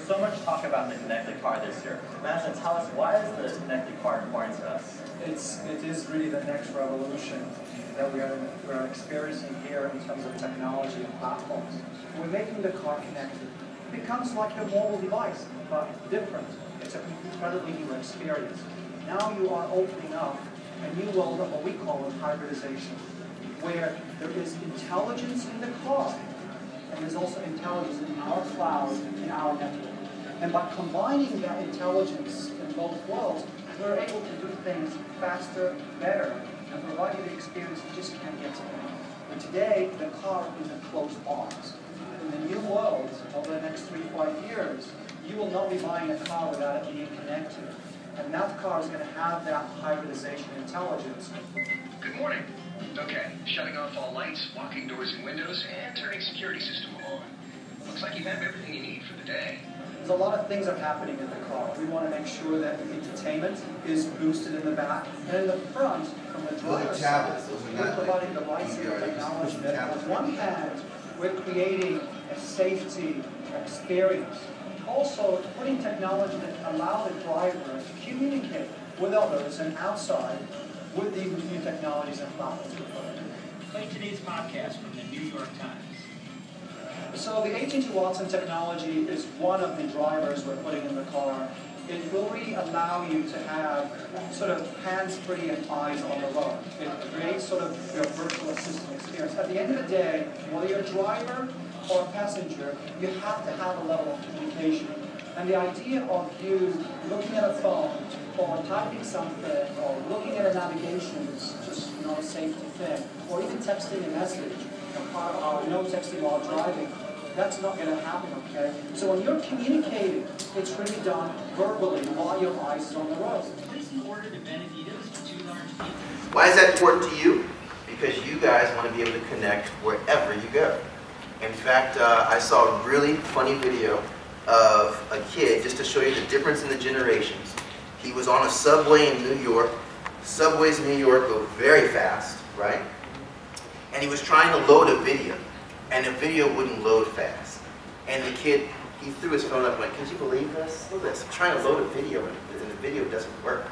so much talk about the connected car this year. Madison, tell us, why is the connected car important to us? It is really the next revolution that we're experiencing here in terms of technology and platforms. We're making the car connected. It becomes like a mobile device, but different. It's an incredibly new experience. Now you are opening up a new world of what we call hybridization, where there is intelligence in the car, and there's also intelligence in our cloud, in our network. And by combining that intelligence in both worlds, we're able to do things faster, better, and provide you the experience you just can't get today. And today, the car is a closed box. In the new world, over the next 3 to 5 years, you will not be buying a car without it being connected. And that car is going to have that hybridization intelligence. Good morning. Okay, shutting off all lights, locking doors and windows, and turning security system on. Looks like you have everything you need for the day. There's a lot of things that are happening in the car. We want to make sure that the entertainment is boosted in the back, and in the front, from the driver's side, we're providing the right sort of technology. On one hand, we're creating a safety experience. Also, putting technology that allows the driver to communicate with others and outside with these new technologies and platforms. Play today's podcast from the New York Times. So the AT&T Watson technology is one of the drivers we're putting in the car. It will really allow you to have sort of hands-free and eyes on the road. It creates sort of your virtual assistant experience. At the end of the day, whether you're a driver or a passenger, you have to have a level of communication. And the idea of you looking at a phone or typing something or looking at a navigation is just not a safety thing. Or even texting a message, no texting while driving. That's not going to happen, okay? So when you're communicating, it's really done verbally while your eyes is on the road. Please order the Benevitos for 2 large pizzas. Why is that important to you? Because you guys want to be able to connect wherever you go. In fact, I saw a really funny video of a kid, just to show you the difference in the generations. He was on a subway in New York. Subways in New York go very fast, right? And he was trying to load a video, and the video wouldn't load fast. And the kid, he threw his phone up and went, "Can you believe this? Look at this, I'm trying to load a video, and the video doesn't work."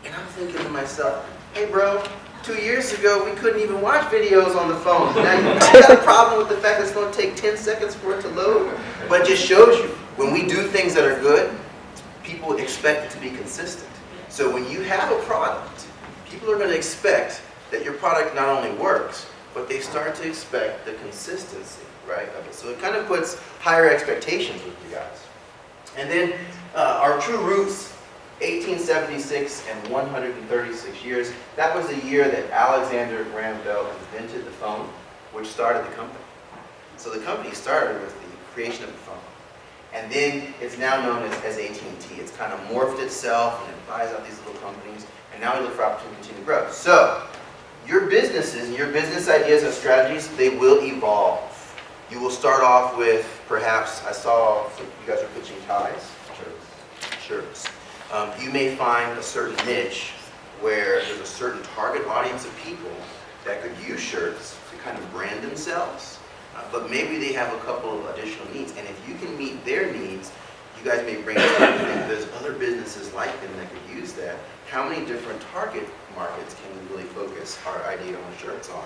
And I'm thinking to myself, hey bro, 2 years ago, we couldn't even watch videos on the phone. Now you got a problem with the fact that it's going to take 10 seconds for it to load. But it just shows you, when we do things that are good, people expect it to be consistent. So when you have a product, people are going to expect that your product not only works, but they start to expect the consistency, right, of it. So it kind of puts higher expectations with you guys. And then our true roots, 1876 and 136 years. That was the year that Alexander Graham Bell invented the phone, which started the company. So the company started with the creation of the phone. And then it's now known as AT&T. It's kind of morphed itself and it buys out these little companies. And now we look for opportunity to continue to grow. So your businesses and your business ideas and strategies, they will evolve. You will start off with, perhaps, I saw you guys are pitching ties. Shirts. You may find a certain niche where there's a certain target audience of people that could use shirts to kind of brand themselves, but maybe they have a couple of additional needs, and if you can meet their needs, you guys may bring in there's other businesses like them that could use that. How many different target markets can we really focus our idea on shirts on,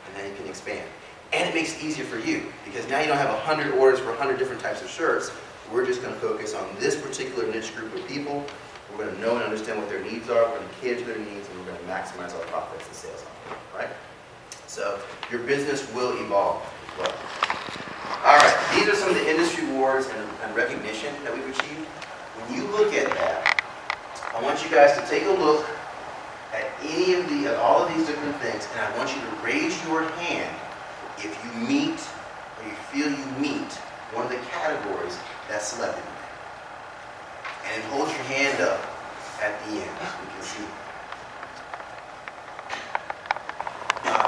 and then you can expand. And it makes it easier for you, because now you don't have 100 orders for 100 different types of shirts. We're just going to focus on this particular niche group of people. We're going to know and understand what their needs are, we're going to cater to their needs, and we're going to maximize our profits and sales on them, right? So your business will evolve as well. All right, these are some of the industry awards and recognition that we've achieved. When you look at that, I want you guys to take a look at all of these different things, and I want you to raise your hand if you meet, or you feel you meet, one of the categories that's selected. And then hold your hand up at the end, so we can see.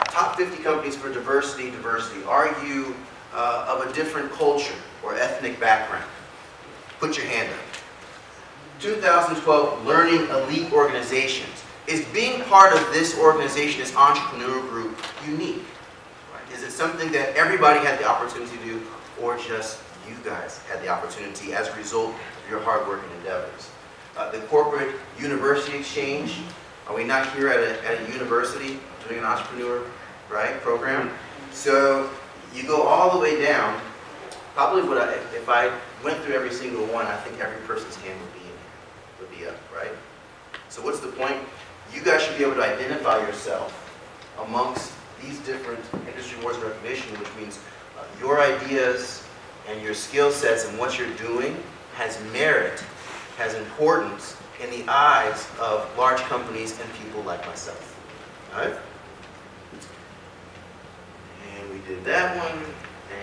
Top 50 companies for diversity. Are you of a different culture or ethnic background? Put your hand up. 2012 Learning Elite Organizations. Is being part of this organization, this entrepreneur group, unique? Right? Is it something that everybody had the opportunity to do, or just you guys had the opportunity as a result of your hard work and endeavors. The corporate university exchange, are we not here at a university doing an entrepreneur, right, program? So you go all the way down. Probably if I went through every single one, I think every person's hand would be up, right? So what's the point? You guys should be able to identify yourself amongst these different industry awards and recognition, which means your ideas and your skill sets and what you're doing has merit, has importance in the eyes of large companies and people like myself. All right? And we did that one,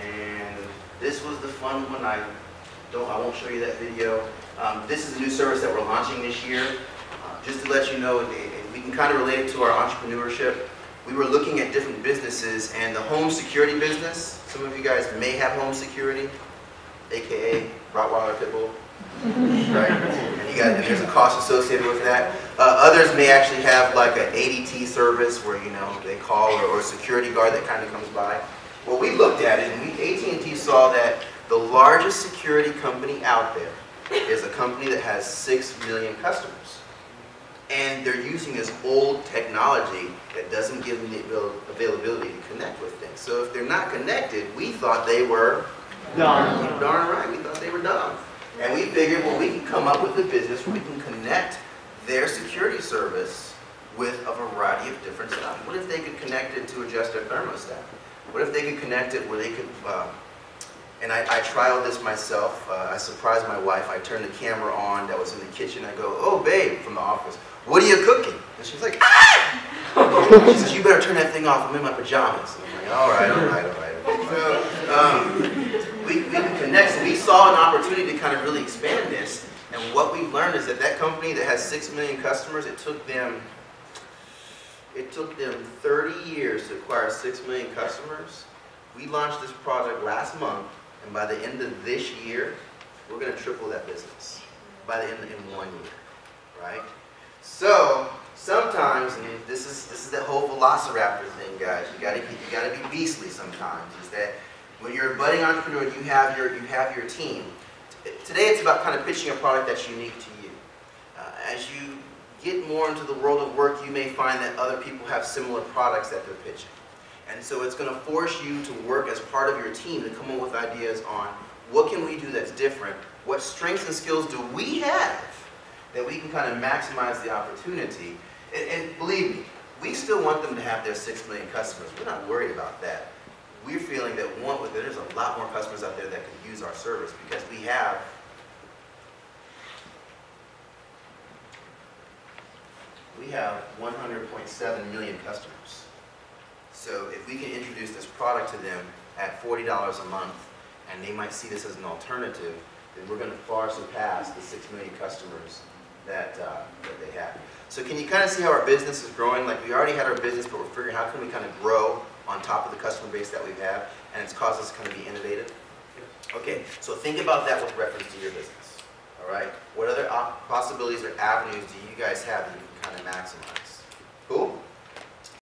and this was the fun one. I won't show you that video. This is a new service that we're launching this year. Just to let you know, we can kind of relate it to our entrepreneurship. We were looking at different businesses, and the home security business, some of you guys may have home security, aka Rottweiler Pitbull, right? And there's a cost associated with that. Others may actually have like an AT&T service where, you know, they call, or a security guard that kind of comes by. Well, we looked at it, and AT&T saw that the largest security company out there is a company that has 6 million customers. And they're using this old technology that doesn't give them the availability to connect with things. So if they're not connected, we thought they were dumb. You're darn right, we thought they were dumb. And we figured, well, we can come up with a business where we can connect their security service with a variety of different stuff. What if they could connect it to adjust their thermostat? What if they could connect it where they could, and I trialed this myself. I surprised my wife. I turned the camera on that was in the kitchen. I go, oh, babe, from the office, what are you cooking? And she's like, ah! She says, you better turn that thing off. I'm in my pajamas. And I'm like, all right. So we can connect. So we saw an opportunity to kind of really expand this. And what we've learned is that company that has 6 million customers, it took them 30 years to acquire 6 million customers. We launched this product last month, and by the end of this year, we're going to triple that business. By the end in 1 year, right? So sometimes, and this is that whole velociraptor thing, guys. You gotta be beastly sometimes. Is that when you're a budding entrepreneur, you have your team. Today, it's about kind of pitching a product that's unique to you. As you get more into the world of work, you may find that other people have similar products that they're pitching. And so it's going to force you to work as part of your team to come up with ideas on what can we do that's different, what strengths and skills do we have that we can kind of maximize the opportunity. And believe me, we still want them to have their 6 million customers. We're not worried about that. We're feeling that there's a lot more customers out there that can use our service because we have 100.7 million customers. So if we can introduce this product to them at $40 a month, and they might see this as an alternative, then we're going to far surpass the 6 million customers that they have. So can you kind of see how our business is growing? Like, we already had our business, but we're figuring how can we kind of grow on top of the customer base that we have, and it's caused us to kind of be innovative. Okay, so think about that with reference to your business. All right, what other possibilities or avenues do you guys have that you can kind of maximize?